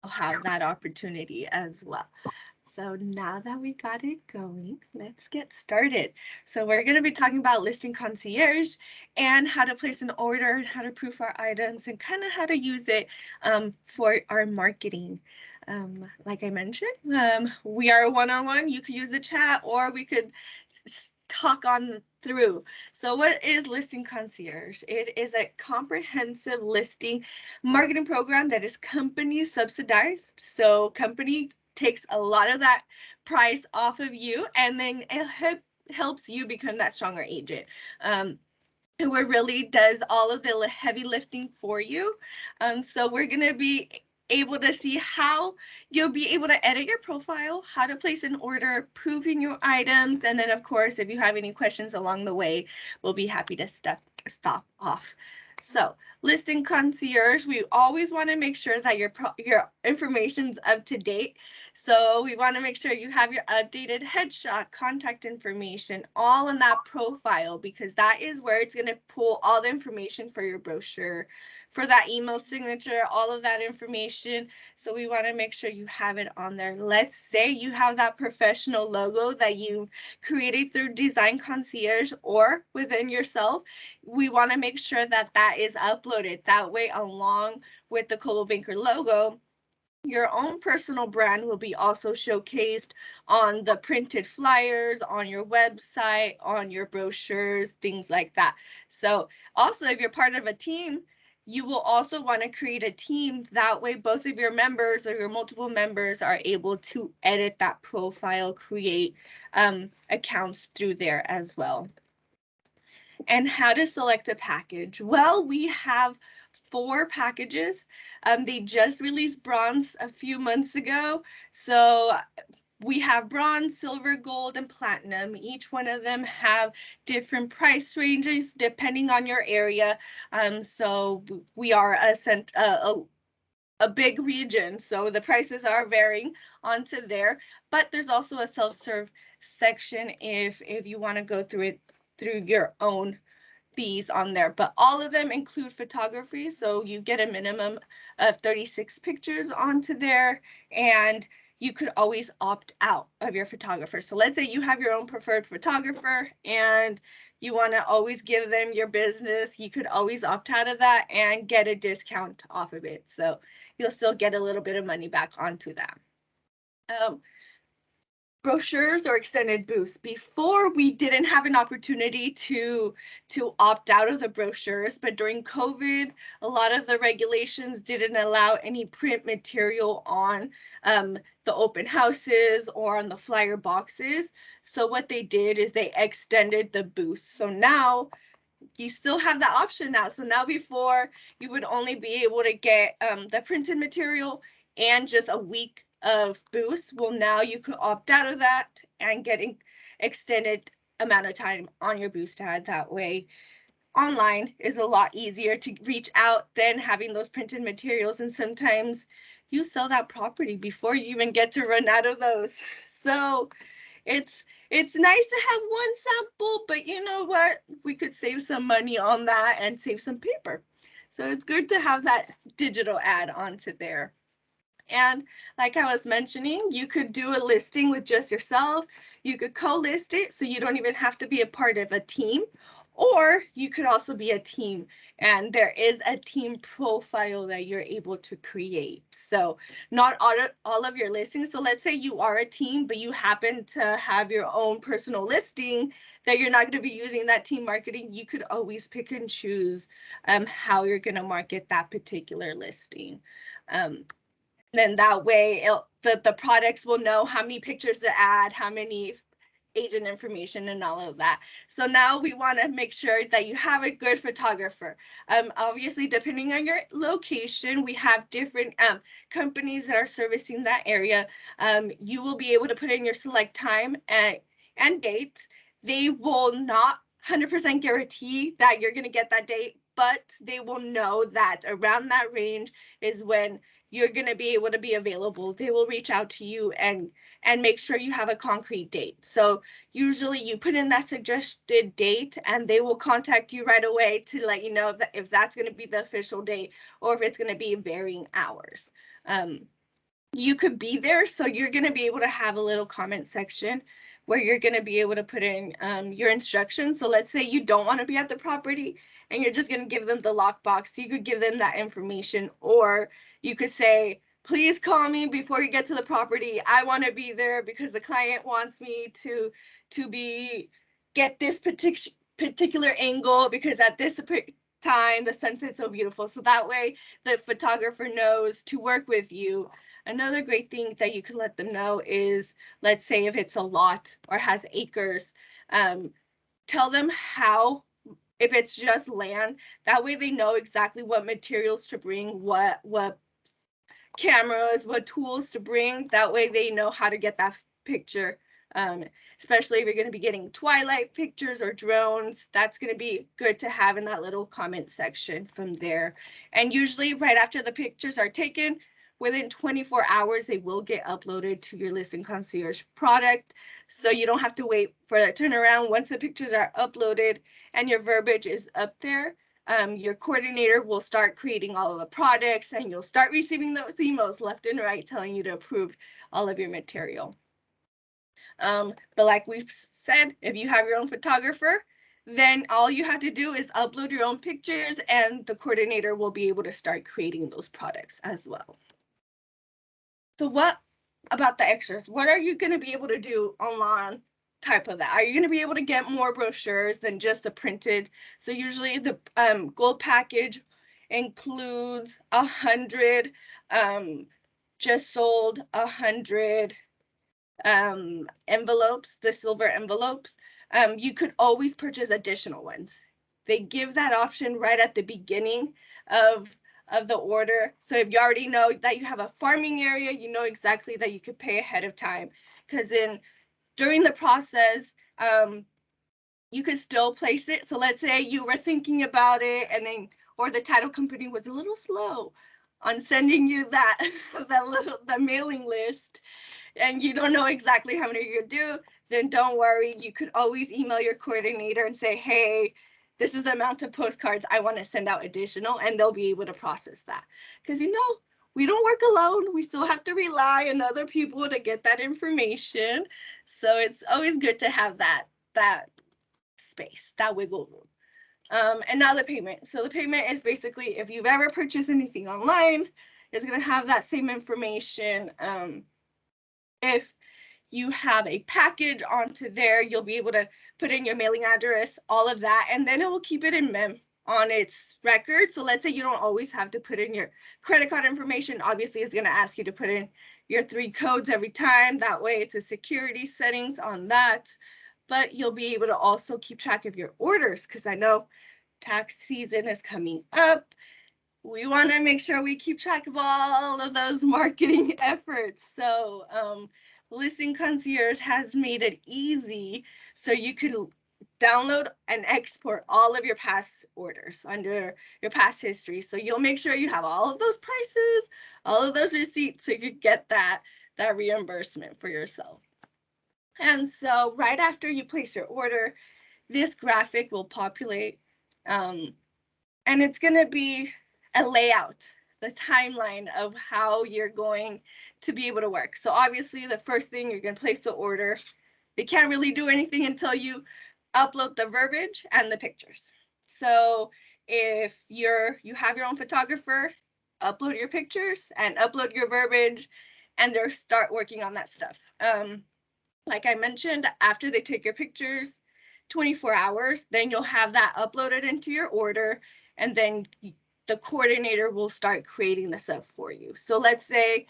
have that opportunity as well. So now that we got it going, let's get started. So we're going to be talking about listing concierge and how to place an order, how to proof our items, and kind of how to use it for our marketing. Like I mentioned, we are one-on-one. You could use the chat, or we could talk on through. So what is Listing Concierge? It is a comprehensive listing marketing program that is company subsidized. So company takes a lot of that price off of you, and then it helps you become that stronger agent. It really does all of the heavy lifting for you. So we're going to be able to see how you'll be able to edit your profile, how to place an order, proving your items, and then of course, if you have any questions along the way, we'll be happy to stop off. So listing concierge, we always want to make sure that your information's up to date. So we want to make sure you have your updated headshot, contact information, all in that profile, because that is where it's going to pull all the information for your brochure, for that email signature, all of that information. So we want to make sure you have it on there. Let's say you have that professional logo that you created through Design Concierge or within yourself. We want to make sure that that is uploaded. That way, along with the Coldwell Banker logo, your own personal brand will be also showcased on the printed flyers, on your website, on your brochures, things like that. So also, if you're part of a team, you will also want to create a team. That way, both of your members or your multiple members are able to edit that profile, create accounts through there as well. And how to select a package. Well, we have 4 packages. They just released bronze a few months ago. So we have bronze, silver, gold, and platinum. Each one of them have different price ranges depending on your area. So we are a big region, so the prices are varying onto there. But there's also a self-serve section if you want to go through it through your own fees on there, but all of them include photography. So you get a minimum of 36 pictures onto there, and you could always opt out of your photographer. So let's say you have your own preferred photographer and you want to always give them your business, you could always opt out of that and get a discount off of it. So you'll still get a little bit of money back onto that. Brochures or extended booths. Before, we didn't have an opportunity to opt out of the brochures, but during COVID, a lot of the regulations didn't allow any print material on the open houses or on the flyer boxes. So what they did is they extended the booths. So now you still have that option now. So now before, you would only be able to get the printed material and just a week of booths. Well, now you could opt out of that and getting extended amount of time on your boost ad. That way, online is a lot easier to reach out than having those printed materials. And sometimes you sell that property before you even get to run out of those. So it's nice to have one sample, but you know what? We could save some money on that and save some paper. So it's good to have that digital ad onto there. And like I was mentioning, you could do a listing with just yourself. You could co-list it so you don't even have to be a part of a team, or you could also be a team, and there is a team profile that you're able to create. So not all of your listings. So let's say you are a team, but you happen to have your own personal listing that you're not going to be using that team marketing. You could always pick and choose how you're going to market that particular listing. Then that way the products will know how many pictures to add, how many agent information and all of that. So now we want to make sure that you have a good photographer. Obviously, depending on your location, we have different companies that are servicing that area. You will be able to put in your select time and date. They will not 100% guarantee that you're going to get that date, but they will know that around that range is when you're going to be able to be available. They will reach out to you and make sure you have a concrete date. So usually you put in that suggested date and they will contact you right away to let you know that if that's going to be the official date or if it's going to be varying hours. you could be there. So you're going to be able to have a little comment section where you're going to be able to put in your instructions. So let's say you don't want to be at the property and you're just going to give them the lockbox. You could give them that information, or you could say, please call me before you get to the property. I want to be there because the client wants me to get this particular angle because at this time the sunset's so beautiful. So that way the photographer knows to work with you. Another great thing that you can let them know is, let's say if it's a lot or has acres, tell them how, if it's just land, that way they know exactly what materials to bring, what cameras, what tools to bring. That way they know how to get that picture. Especially if you're going to be getting twilight pictures or drones, that's going to be good to have in that little comment section from there. And usually right after the pictures are taken, within 24 hours, they will get uploaded to your Listing Concierge product. So you don't have to wait for that turnaround. Once the pictures are uploaded and your verbiage is up there, your coordinator will start creating all of the products and you'll start receiving those emails left and right telling you to approve all of your material. But like we've said, if you have your own photographer, then all you have to do is upload your own pictures and the coordinator will be able to start creating those products as well. So what about the extras? What are you going to be able to do online type of that? Are you going to be able to get more brochures than just the printed? So usually the gold package includes 100 just sold 100 envelopes, the silver envelopes. You could always purchase additional ones. They give that option right at the beginning of the order. So if you already know that you have a farming area, you know exactly that you could pay ahead of time, because during the process, you could still place it. So let's say you were thinking about it and then, or the title company was a little slow on sending you the mailing list, and you don't know exactly how many you're due, then don't worry. You could always email your coordinator and say, hey, this is the amount of postcards I want to send out additional, and they'll be able to process that. Because, you know, we don't work alone. We still have to rely on other people to get that information. So it's always good to have that space, that wiggle room. And now the payment. So the payment is basically, if you've ever purchased anything online, it's going to have that same information. If you have a package onto there, you'll be able to put in your mailing address, all of that, and then it will keep it in mem on its record. So let's say you don't always have to put in your credit card information. Obviously, it's going to ask you to put in your 3 codes every time. That way it's a security settings on that. But you'll be able to also keep track of your orders, because I know tax season is coming up. We want to make sure we keep track of all of those marketing efforts. So Listing Concierge has made it easy so you can download and export all of your past orders under your past history. So you'll make sure you have all of those prices, all of those receipts, so you can get that reimbursement for yourself. And so right after you place your order, this graphic will populate, and it's going to be a layout, the timeline of how you're going to be able to work. So obviously the first thing, you're going to place the order. They can't really do anything until you upload the verbiage and the pictures. So if you have your own photographer, upload your pictures and upload your verbiage, and they'll start working on that stuff. Like I mentioned, after they take your pictures, 24 hours, then you'll have that uploaded into your order, and then the coordinator will start creating this up for you. So let's say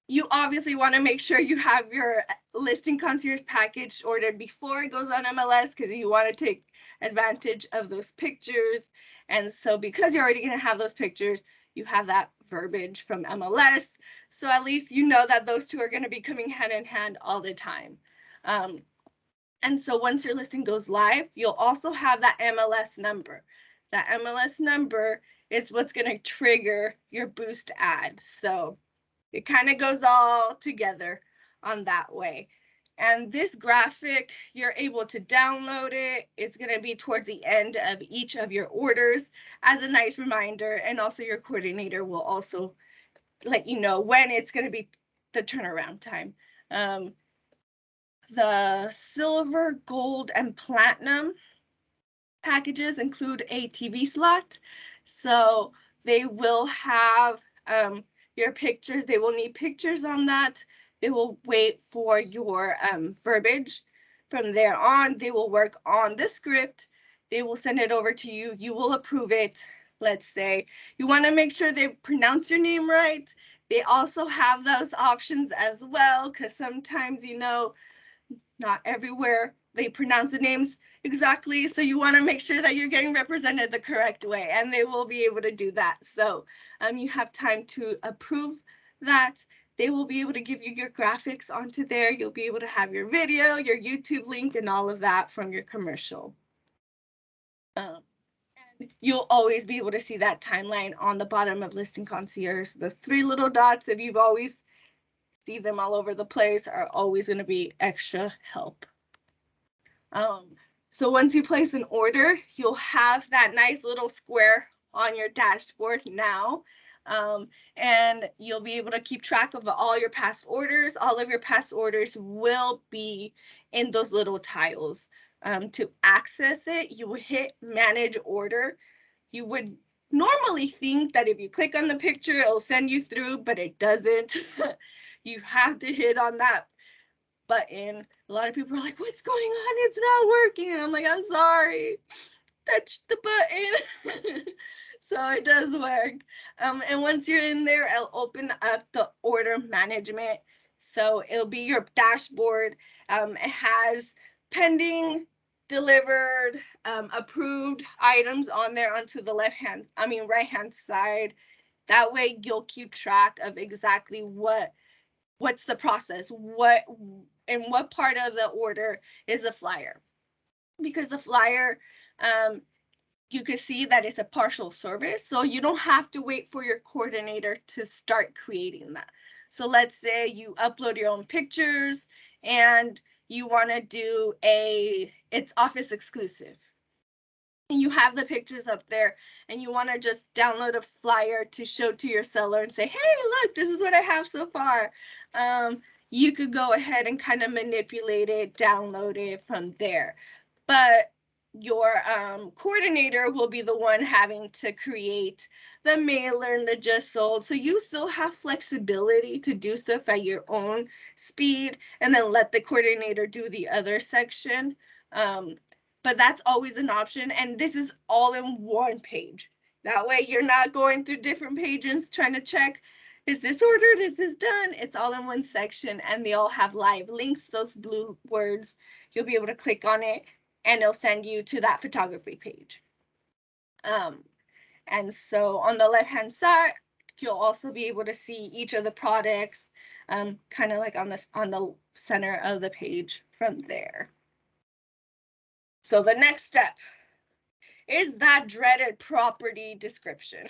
you obviously want to make sure you have your Listing Concierge package ordered before it goes on MLS, because you want to take advantage of those pictures. And so because you're already going to have those pictures, you have that verbiage from MLS. So at least you know that those two are going to be coming hand in hand all the time. And so once your listing goes live, you'll also have that MLS number. That MLS number is what's going to trigger your boost ad. So it kind of goes all together on that way. And this graphic, you're able to download it. It's going to be towards the end of each of your orders as a nice reminder. And also your coordinator will also let you know when it's going to be the turnaround time. The silver, gold, and platinum packages include a TV slot. So they will have your pictures. They will need pictures on that. They will wait for your verbiage. From there on, they will work on the script. They will send it over to you. You will approve it. Let's say you want to make sure they pronounce your name right. They also have those options as well, because sometimes, you know, not everywhere they pronounce the names exactly. So you want to make sure that you're getting represented the correct way, and they will be able to do that. So you have time to approve that. They will be able to give you your graphics onto there. You'll be able to have your video, your YouTube link, and all of that from your commercial. And you'll always be able to see that timeline on the bottom of Listing Concierge. The 3 little dots, if you've always see them all over the place, are always going to be extra help. So once you place an order, you'll have that nice little square on your dashboard now. And you'll be able to keep track of all your past orders. All of your past orders will be in those little tiles. To access it, you will hit Manage Order. You would normally think that if you click on the picture, it'll send you through, but it doesn't. You have to hit on that button. A lot of people are like, what's going on? It's not working. And I'm like, I'm sorry. Touch the button. So it does work. And once you're in there, I'll open up the order management. So it'll be your dashboard. It has pending, delivered, approved items on there onto the right hand side. That way you'll keep track of exactly what's the process, what part of the order is a flyer. Because a flyer, you can see that it's a partial service, so you don't have to wait for your coordinator to start creating that. So let's say you upload your own pictures and you want to do it's office exclusive. You have the pictures up there and you want to just download a flyer to show to your seller and say, hey, look, this is what I have so far. You could go ahead and kind of manipulate it, download it from there. But your coordinator will be the one having to create the mailer and the just sold. So you still have flexibility to do stuff at your own speed and then let the coordinator do the other section. But that's always an option. And this is all in one page. That way you're not going through different pages trying to check, is this ordered? Is this done? It's all in one section and they all have live links, those blue words. You'll be able to click on it and it'll send you to that photography page. And so on the left-hand side, you'll also be able to see each of the products, kind of like on the center of the page from there. So the next step is that dreaded property description.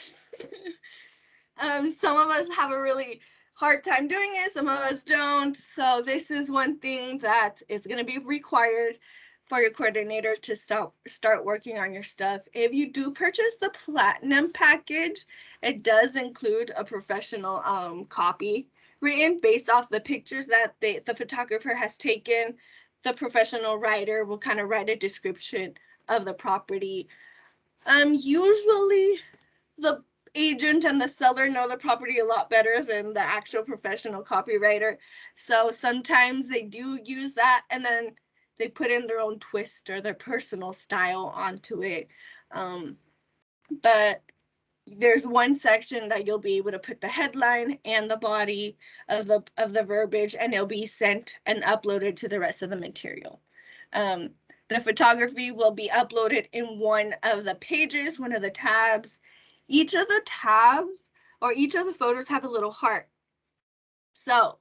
Some of us have a really hard time doing it, some of us don't. So this is one thing that is going to be required for your coordinator to start working on your stuff. If you do purchase the platinum package, it does include a professional copy written based off the pictures that the photographer has taken. The professional writer will kind of write a description of the property. Usually the agent and the seller know the property a lot better than the actual professional copywriter. So sometimes they do use that and then they put in their own twist or their personal style onto it. But there's one section that you'll be able to put the headline and the body of the verbiage, and it'll be sent and uploaded to the rest of the material. The photography will be uploaded in one of the pages, one of the tabs. Each of the tabs or each of the photos have a little heart. So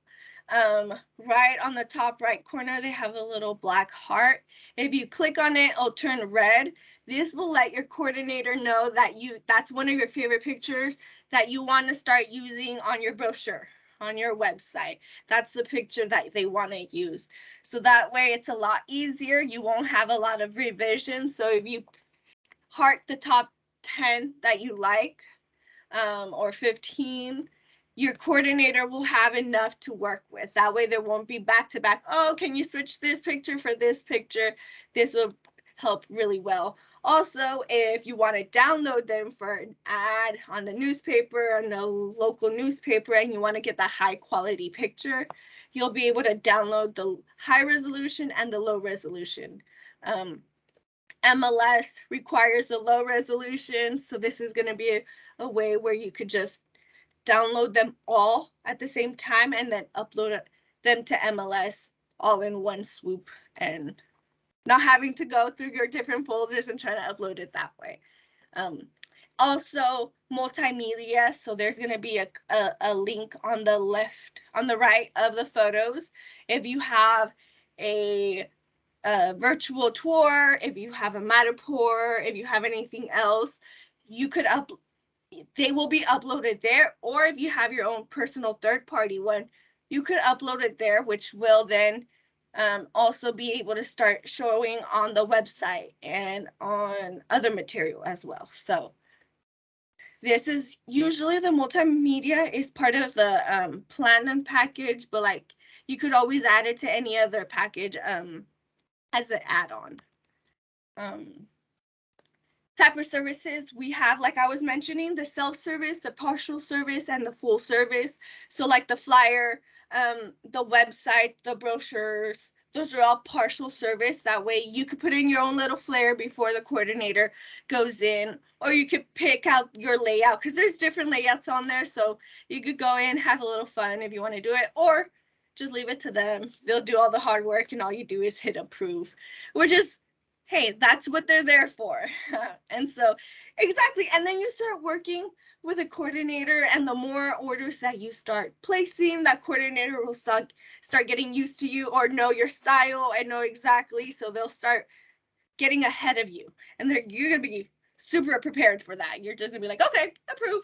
right on the top right corner, they have a little black heart. If you click on it, it'll turn red. This will let your coordinator know that that's one of your favorite pictures that you want to start using on your brochure, on your website. That's the picture that they want to use. So that way it's a lot easier. You won't have a lot of revisions. So if you heart the top 10 that you like, or 15, your coordinator will have enough to work with. That way there won't be back to back. Oh, can you switch this picture for this picture? This will help really well. Also, if you want to download them for an ad on the newspaper, on the local newspaper, and you want to get the high quality picture, you'll be able to download the high resolution and the low resolution. MLS requires the low resolution, so this is going to be a way where you could just download them all at the same time and then upload them to MLS all in one swoop, and not having to go through your different folders and try to upload it that way. Also multimedia, so there's going to be a link on the right of the photos. If you have a virtual tour, if you have a Matterport, if you have anything else, you could they will be uploaded there. Or if you have your own personal third-party one, you could upload it there, which will then also be able to start showing on the website and on other material as well. So this is usually the multimedia is part of the platinum package, but like you could always add it to any other package as an add-on. Type of services we have, like I was mentioning, the self-service, the partial service, and the full service. So like the flyer, the website, the brochures, those are all partial service. That way you could put in your own little flair before the coordinator goes in, or you could pick out your layout because there's different layouts on there. So you could go in, have a little fun if you want to do it, or just leave it to them. They'll do all the hard work and all you do is hit approve, which is, hey, that's what they're there for. And so exactly. And then you start working with a coordinator, and the more orders that you start placing, that coordinator will start getting used to you or know your style and know exactly. So they'll start getting ahead of you, and you're going to be super prepared for that. You're just going to be like, okay, approve.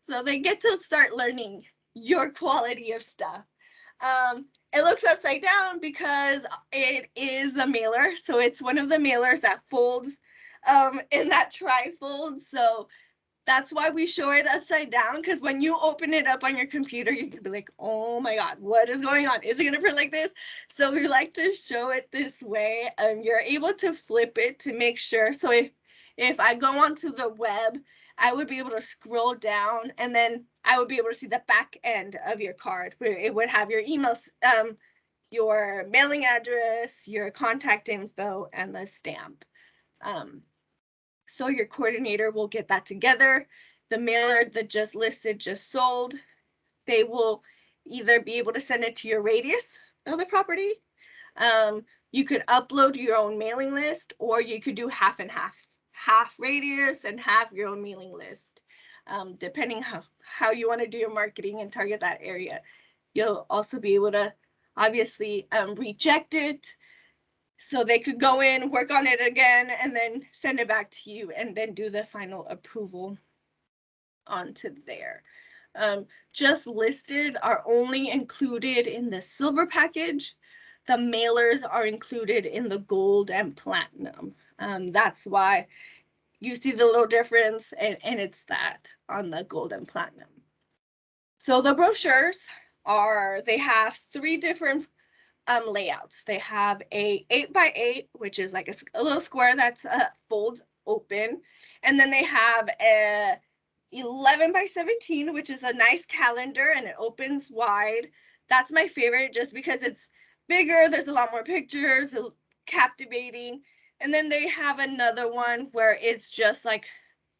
So they get to start learning your quality of stuff. It looks upside down because it is a mailer. So it's one of the mailers that folds in that trifold. So that's why we show it upside down, because when you open it up on your computer, you can be like, oh my God, what is going on? Is it going to print like this? So we like to show it this way. You're able to flip it to make sure. So if I go onto the web, I would be able to scroll down, and then I would be able to see the back end of your card, where it would have your emails, your mailing address, your contact info, and the stamp. So your coordinator will get that together. The mailer that just listed, just sold, they will either be able to send it to your radius of the property. You could upload your own mailing list, or you could do half and half radius and half your own mailing list, depending how you want to do your marketing and target that area. You'll also be able to obviously reject it, so they could go in, work on it again, and then send it back to you, and then do the final approval onto there. Just listed are only included in the silver package. The mailers are included in the gold and platinum. That's why you see the little difference, and it's that on the gold and platinum. So the brochures they have 3 different layouts. They have a 8x8, which is like a little square that's folds open, and then they have a 11x17, which is a nice calendar, and it opens wide. That's my favorite just because it's bigger, there's a lot more pictures, captivating. And then they have another one where it's just like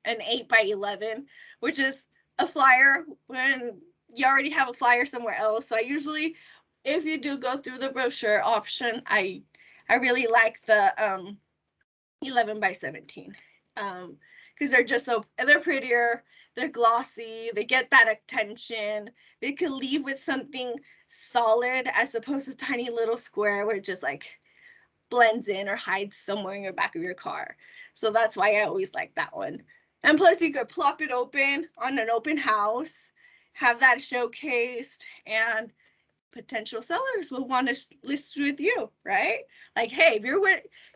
an 8x11, which is a flyer when you already have a flyer somewhere else. So I usually, if you do go through the brochure option, I really like the 11x17 because they're just they're prettier, they're glossy, they get that attention. They could leave with something solid as opposed to tiny little square where it just like blends in or hides somewhere in your back of your car. So that's why I always like that one. And plus you could plop it open on an open house, have that showcased, and potential sellers will want to list with you, right? Like, hey, if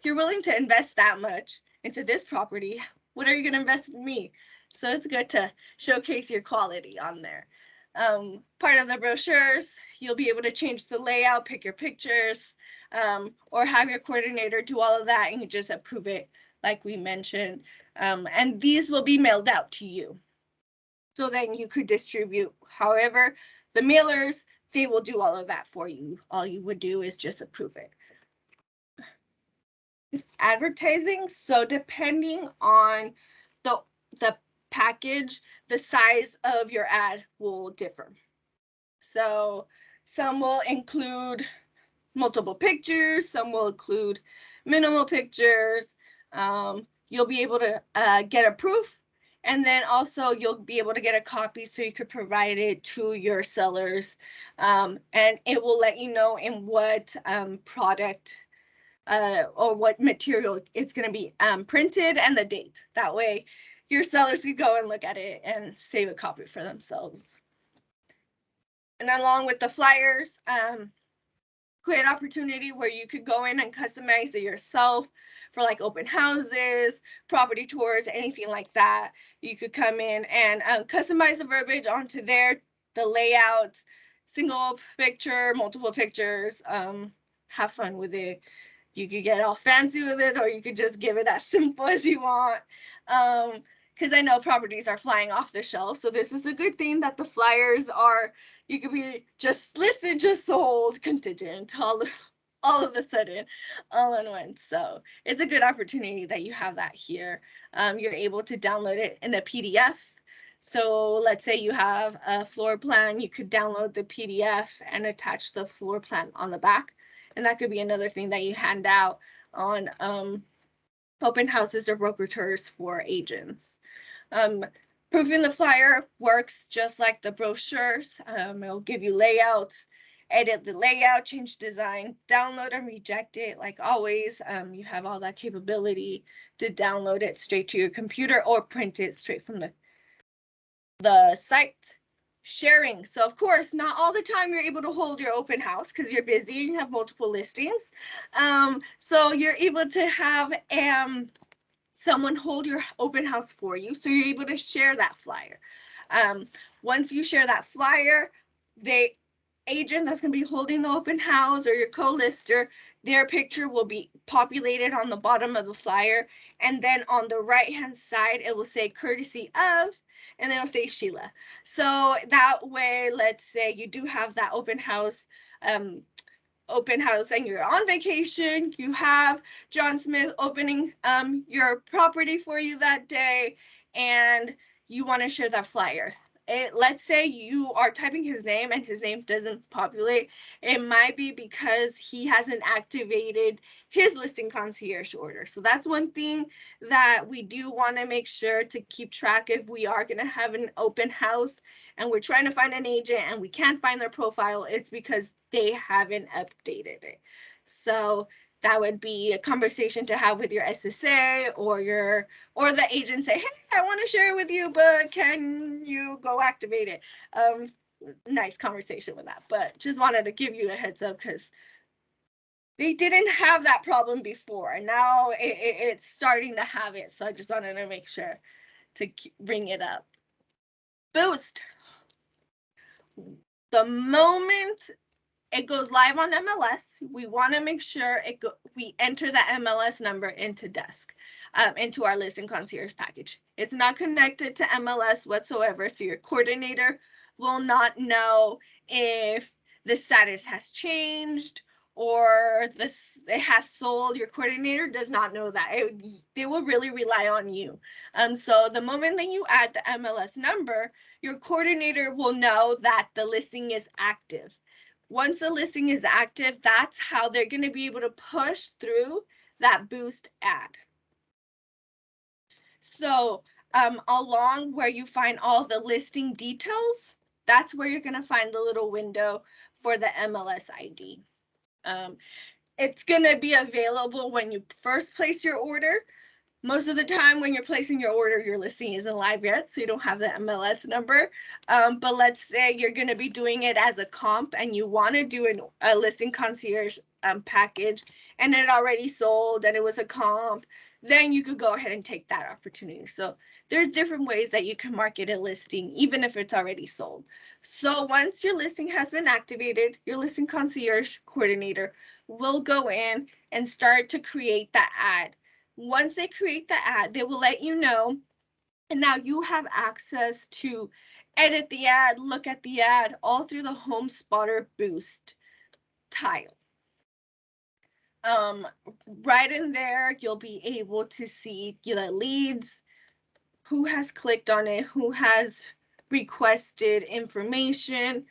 you're willing to invest that much into this property, what are you going to invest in me? So it's good to showcase your quality on there. part of the brochures. You'll be able to change the layout, pick your pictures, or have your coordinator do all of that, and you just approve it like we mentioned. And these will be mailed out to you. So then you could distribute. However, the mailers, they will do all of that for you. All you would do is just approve it. It's advertising. So depending on the package, the size of your ad will differ. So some will include multiple pictures, some will include minimal pictures. You'll be able to get a proof, and then also you'll be able to get a copy so you could provide it to your sellers, and it will let you know in what product or what material it's going to be printed and the date. That way your sellers can go and look at it and save a copy for themselves. And along with the flyers, great opportunity where you could go in and customize it yourself for like open houses, property tours, anything like that. You could come in and customize the verbiage onto there, the layouts, single picture, multiple pictures. Have fun with it. You could get all fancy with it, or you could just give it as simple as you want. Because I know properties are flying off the shelf, so this is a good thing that the flyers are. You could be just listed, just sold, contingent, all of a sudden, all in one. So it's a good opportunity that you have that here. You're able to download it in a PDF. So let's say you have a floor plan, you could download the PDF and attach the floor plan on the back. And that could be another thing that you hand out on open houses or broker tours for agents. Proofing the flyer works just like the brochures. It'll give you layouts, edit the layout, change design, download and reject it. Like always, you have all that capability to download it straight to your computer or print it straight from the site. Sharing. So of course, not all the time you're able to hold your open house because you're busy and you have multiple listings. So you're able to have someone hold your open house for you. So you're able to share that flyer. Once you share that flyer, the agent that's going to be holding the open house or your co-lister, their picture will be populated on the bottom of the flyer. And then on the right-hand side, it will say courtesy of, and then it'll say Sheila. So that way, let's say you do have that open house and you're on vacation, you have John Smith opening your property for you that day, and you want to share that flyer. Let's say you are typing his name and his name doesn't populate. It might be because he hasn't activated his listing concierge order. So that's one thing that we do want to make sure to keep track if we are going to have an open house and we're trying to find an agent and we can't find their profile. It's because they haven't updated it. So that would be a conversation to have with your SSA or the agent. Say, hey, I want to share it with you, but can you go activate it? Nice conversation with that, but just wanted to give you a heads up because they didn't have that problem before, and now it's starting to have it. So I just wanted to make sure to bring it up. Boost. The moment it goes live on MLS, we want to make sure we enter the MLS number into Desk, into our listing concierge package. It's not connected to MLS whatsoever, so your coordinator will not know if the status has changed or it has sold. Your coordinator does not know that. They will really rely on you. So the moment that you add the MLS number, your coordinator will know that the listing is active. Once the listing is active, that's how they're going to be able to push through that boost ad. So along where you find all the listing details, that's where you're going to find the little window for the MLS ID. It's going to be available when you first place your order. Most of the time when you're placing your order, your listing isn't live yet, so you don't have the MLS number. But let's say you're going to be doing it as a comp and you want to do a listing concierge package and it already sold and it was a comp, then you could go ahead and take that opportunity. So there's different ways that you can market a listing, even if it's already sold. So once your listing has been activated, your listing concierge coordinator will go in and start to create that ad. Once they create the ad, they will let you know, and now you have access to edit the ad, look at the ad, all through the Home Spotter Boost tile. Right in there, you'll be able to see the leads, who has clicked on it, who has requested information.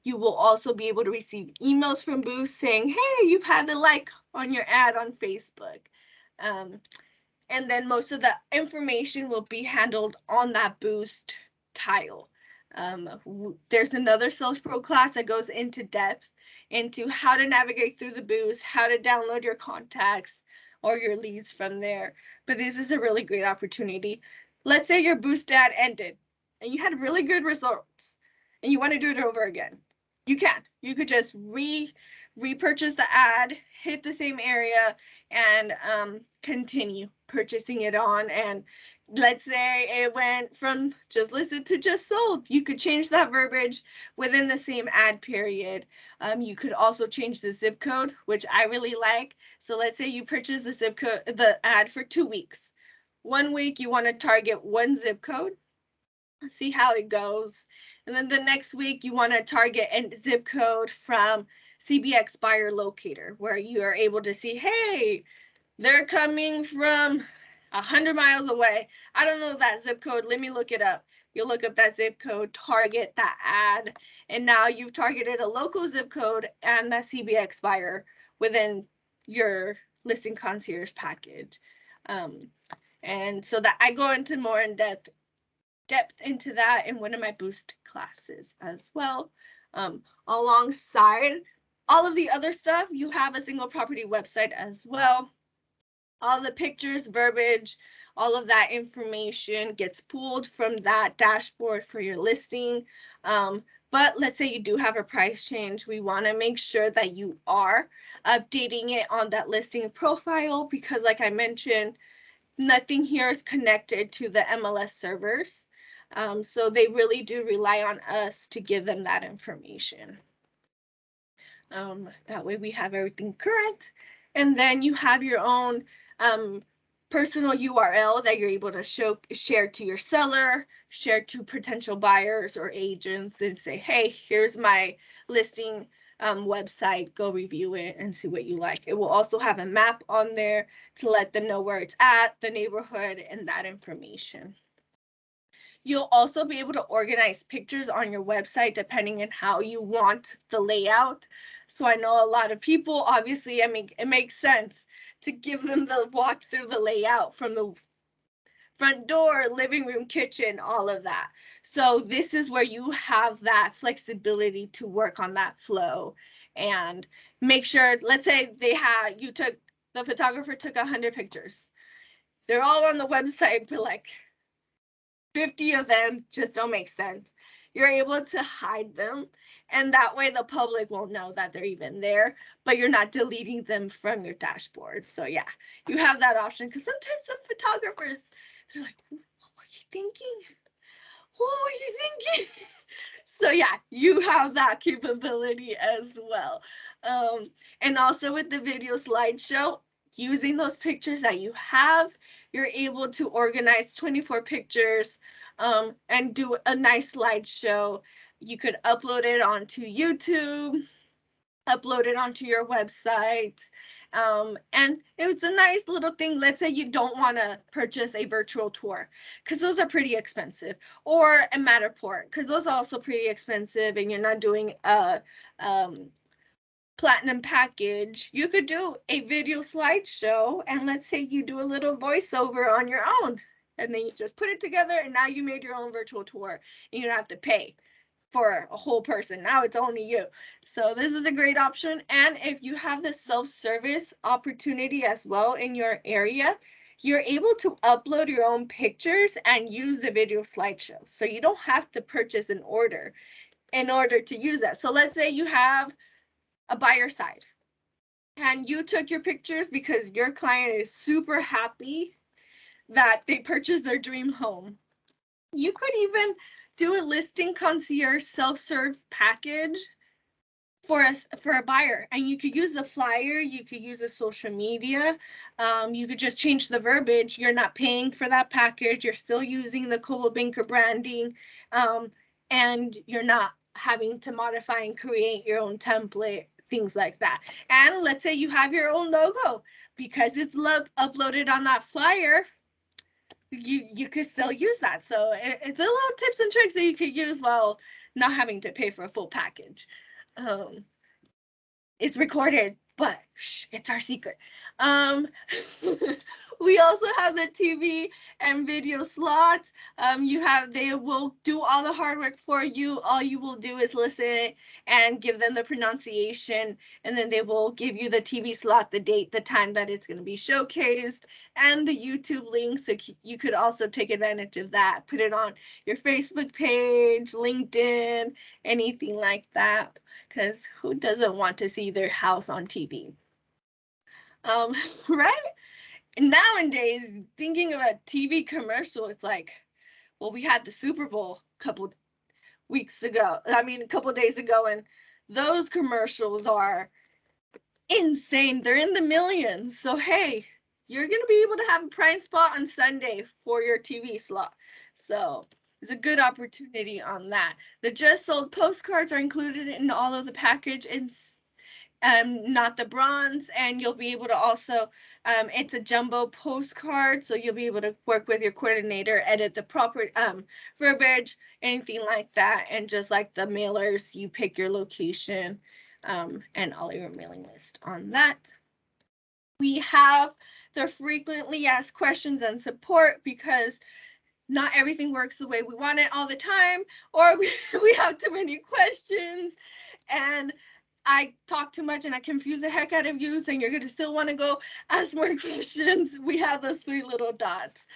You will also be able to receive emails from Boost saying, hey, you've had a like on your ad on Facebook. And then most of the information will be handled on that Boost tile. There's another SalesPro class that goes into depth into how to navigate through the Boost, how to download your contacts or your leads from there. But this is a really great opportunity. Let's say your Boost ad ended and you had really good results and you want to do it over again. You can. You could just repurchase the ad, hit the same area, and continue purchasing it on. And let's say it went from just listed to just sold. You could change that verbiage within the same ad period. You could also change the zip code, which I really like. So let's say you purchase the zip code, the ad for 2 weeks. 1 week you want to target one zip code, see how it goes. And then the next week you want to target a zip code from CBX buyer locator, where you are able to see, hey, they're coming from 100 miles away. I don't know that zip code. Let me look it up. You look up that zip code, target that ad, and now you've targeted a local zip code and that CBX buyer within your listing concierge package. And so that I go into more in depth into that in one of my Boost classes as well. Alongside all of the other stuff, you have a single property website as well. All the pictures, verbiage, all of that information gets pulled from that dashboard for your listing. But let's say you do have a price change. We want to make sure that you are updating it on that listing profile, because like I mentioned, nothing here is connected to the MLS servers. So they really do rely on us to give them that information. That way we have everything current. And then you have your own personal URL that you're able to share to your seller, share to potential buyers or agents, and say, hey, here's my listing website, go review it and see what you like. It will also have a map on there to let them know where it's at, the neighborhood, and that information. You'll also be able to organize pictures on your website depending on how you want the layout. So I know a lot of people, obviously, I mean, it makes sense to give them the walk through the layout from the front door, living room, kitchen, all of that. So this is where you have that flexibility to work on that flow and make sure, let's say the photographer took 100 pictures. They're all on the website, but like 50 of them just don't make sense. You're able to hide them, and that way the public won't know that they're even there, but you're not deleting them from your dashboard. So yeah, you have that option, because sometimes some photographers, they're like, what were you thinking? What were you thinking? So yeah, you have that capability as well. And also with the video slideshow, using those pictures that you have, you're able to organize 24 pictures and do a nice slideshow. You could upload it onto YouTube, upload it onto your website. And it was a nice little thing. Let's say you don't want to purchase a virtual tour, because those are pretty expensive, or a Matterport, because those are also pretty expensive, and you're not doing a platinum package. You could do a video slideshow, and let's say you do a little voiceover on your own, and then you just put it together, and now you made your own virtual tour, and you don't have to pay for a whole person. Now it's only you. So this is a great option. And if you have the self-service opportunity as well in your area, you're able to upload your own pictures and use the video slideshow. So you don't have to purchase an order in order to use that. So let's say you have a buyer side and you took your pictures because your client is super happy that they purchased their dream home. you could even do a listing concierge self-serve package for a buyer, and you could use the flyer, you could use the social media, you could just change the verbiage. You're not paying for that package, you're still using the Coldwell Banker branding, and you're not having to modify and create your own template, things like that. And let's say you have your own logo, because it's uploaded on that flyer, you could still use that. So it's the little tips and tricks that you could use while not having to pay for a full package. It's recorded, but shh, it's our secret. We also have the TV and video slots. They will do all the hard work for you. All you will do is listen and give them the pronunciation, and then they will give you the TV slot, the date, the time that it's going to be showcased, and the YouTube link. So you could also take advantage of that. Put it on your Facebook page, LinkedIn, anything like that, because who doesn't want to see their house on TV? Right? Nowadays, thinking of a TV commercial, it's like, well, we had the Super Bowl a couple days ago, and those commercials are insane. They're in the millions. So hey, you're gonna be able to have a prime spot on Sunday for your TV slot. So there's a good opportunity on that. The just sold postcards are included in all of the package, and not the bronze, and you'll be able to also, it's a jumbo postcard, so you'll be able to work with your coordinator, edit the proper verbiage, anything like that. And just like the mailers, you pick your location, and all your mailing list on that. We have the frequently asked questions and support, because not everything works the way we want it all the time, or we have too many questions, and I talk too much and I confuse the heck out of you, so you're gonna still want to go ask more questions. We have those 3 little dots.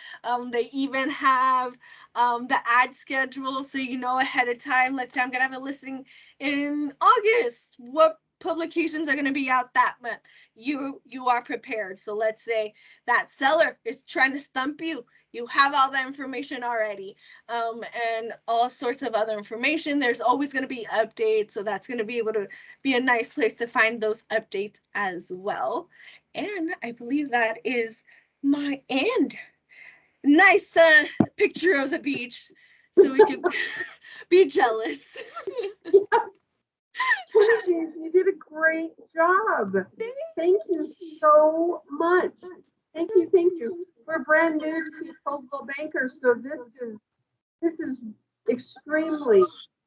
They even have the ad schedule, so you know ahead of time. Let's say I'm gonna have a listing in August. What publications are gonna be out that month? You are prepared. So let's say that seller is trying to stump you. You have all that information already, and all sorts of other information. There's always going to be updates, so that's going to be able to be a nice place to find those updates as well. And I believe that is my end. Nice picture of the beach, so we can be jealous. You did a great job. Thank you so much. Thank you. We're brand new to Coldwell Banker, so this is extremely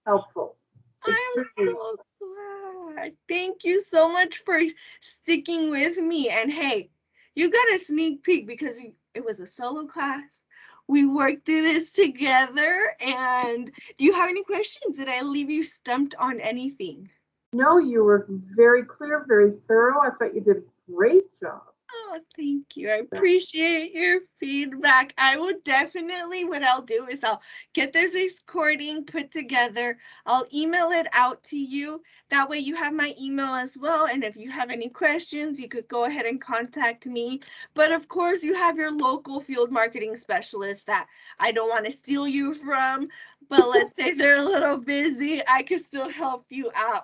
helpful. I'm so glad. Thank you so much for sticking with me. And hey, you got a sneak peek because it was a solo class. We worked through this together. And do you have any questions? Did I leave you stumped on anything? No, you were very clear, very thorough. I thought you did a great job. Oh, thank you. I appreciate your feedback. I will definitely, what I'll do is I'll get this recording put together. I'll email it out to you. That way you have my email as well. And if you have any questions, you could go ahead and contact me. But of course, you have your local field marketing specialist that I don't want to steal you from. But let's say they're a little busy, I could still help you out.